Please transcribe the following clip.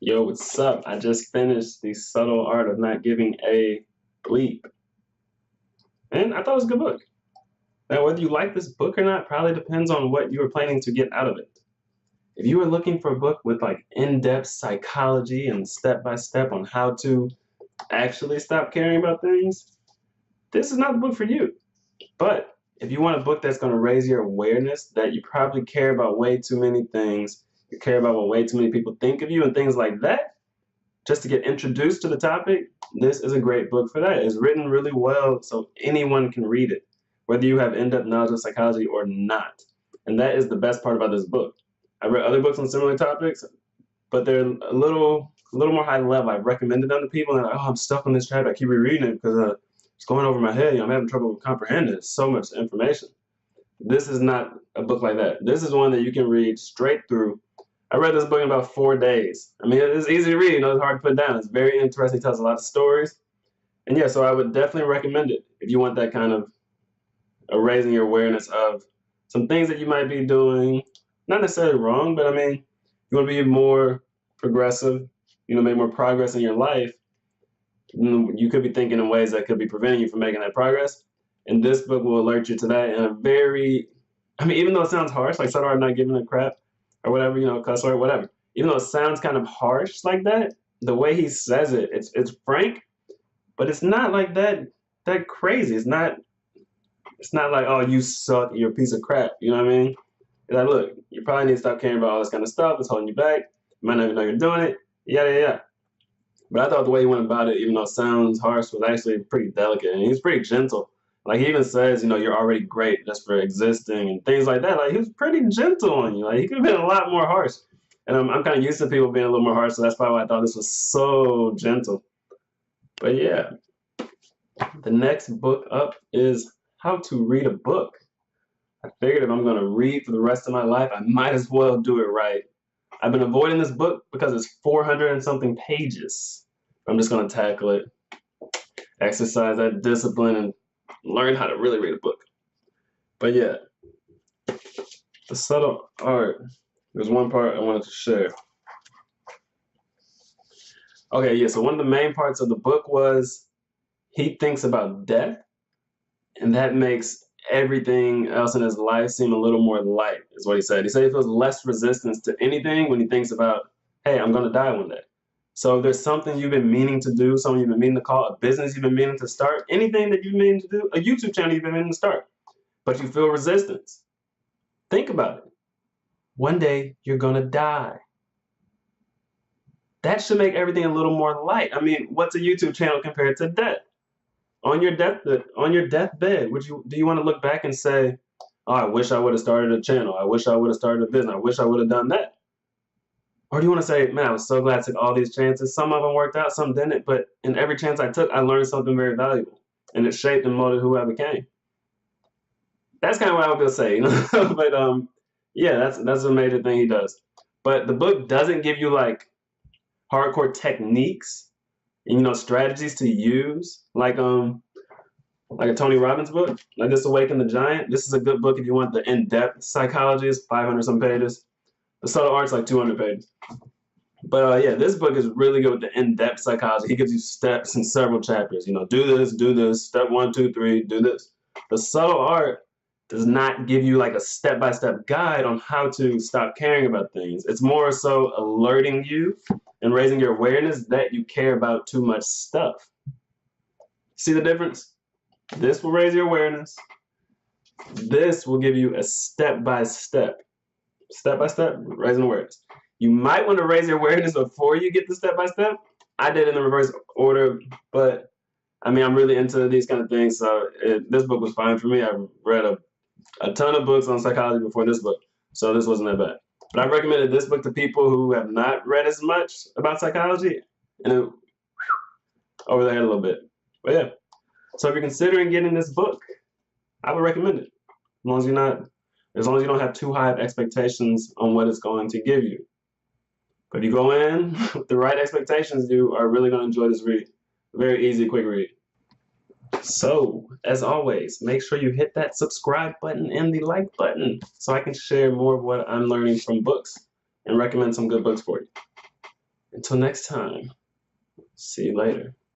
Yo, what's up? I just finished The Subtle Art of Not Giving a Bleep. And I thought it was a good book. Now, whether you like this book or not probably depends on what you were planning to get out of it. If you were looking for a book with like in-depth psychology and step-by-step on how to actually stop caring about things, this is not the book for you. But if you want a book that's going to raise your awareness that you probably care about way too many things, you care about what way too many people think of you and things like that, just to get introduced to the topic, this is a great book for that. It's written really well so anyone can read it, whether you have in-depth knowledge of psychology or not. And that is the best part about this book. I've read other books on similar topics, but they're a little more high level. I've recommended them to people and they're like, oh, I'm stuck on this chapter. I keep rereading it because it's going over my head. I'm having trouble comprehending. It's so much information. This is not a book like that. This is one that you can read straight through. I read this book in about 4 days. I mean, it's easy to read. It's hard to put down. It's very interesting. It tells a lot of stories. And yeah, so I would definitely recommend it if you want that kind of raising your awareness of some things that you might be doing, not necessarily wrong, but I mean, you want to be more progressive, make more progress in your life. You could be thinking in ways that could be preventing you from making that progress. And this book will alert you to that in a very, even though it sounds harsh, like Subtle Art Not Giving a Crap, or whatever, cuss word, whatever. Even though it sounds kind of harsh like that, the way he says it, it's frank, but it's not like that crazy. It's not like, oh, you suck, you're a piece of crap. You know what I mean? It's like, look, you probably need to stop caring about all this kind of stuff. It's holding you back. You might not even know you're doing it. Yeah. But I thought the way he went about it, even though it sounds harsh, was actually pretty delicate, and he's pretty gentle. Like, he even says, you're already great just for existing and things like that. Like, he was pretty gentle on you. Like, he could have been a lot more harsh. And I'm kind of used to people being a little more harsh, so that's probably why I thought this was so gentle. But yeah, the next book up is How to Read a Book. I figured if I'm going to read for the rest of my life, I might as well do it right. I've been avoiding this book because it's 400 and something pages. I'm just going to tackle it, exercise that discipline, and learn how to really read a book. But yeah, The Subtle Art. There's one part I wanted to share. Okay, yeah, so one of the main parts of the book was he thinks about death, and that makes everything else in his life seem a little more light, is what he said. He said he feels less resistance to anything when he thinks about, hey, I'm going to die one day. So if there's something you've been meaning to do, something you've been meaning to call, a business you've been meaning to start, anything that you've been meaning to do, a YouTube channel you've been meaning to start, but you feel resistance, think about it. One day you're going to die. That should make everything a little more light. What's a YouTube channel compared to death? On your deathbed, do you want to look back and say, oh, I wish I would have started a channel. I wish I would have started a business. I wish I would have done that. Or do you want to say, man, I was so glad I took all these chances. Some of them worked out, some didn't. But in every chance I took, I learned something very valuable. And it shaped and molded who I became. That's kind of what I would say, But yeah, that's a major thing he does. But the book doesn't give you like hardcore techniques and strategies to use like a Tony Robbins book, like this Awaken the Giant. This is a good book if you want the in-depth psychology. It's 500 some pages. The Subtle Art's like 200 pages. But yeah, this book is really good with the in-depth psychology. He gives you steps in several chapters. Do this, step 1, 2, 3, do this. The Subtle Art does not give you like a step-by-step guide on how to stop caring about things. It's more so alerting you and raising your awareness that you care about too much stuff. See the difference? This will raise your awareness. This will give you a step-by-step raising awareness. You might want to raise your awareness before you get the step-by-step. I did it in the reverse order, but I'm really into these kind of things, so this book was fine for me. I read a ton of books on psychology before this book, so this wasn't that bad. But I recommended this book to people who have not read as much about psychology, and it over their head a little bit. But yeah, so if you're considering getting this book, I would recommend it. As long as you don't have too high of expectations on what it's going to give you. But if you go in with the right expectations, you are really going to enjoy this read. Very easy, quick read. So, as always, make sure you hit that subscribe button and the like button so I can share more of what I'm learning from books and recommend some good books for you. Until until next time, see you later.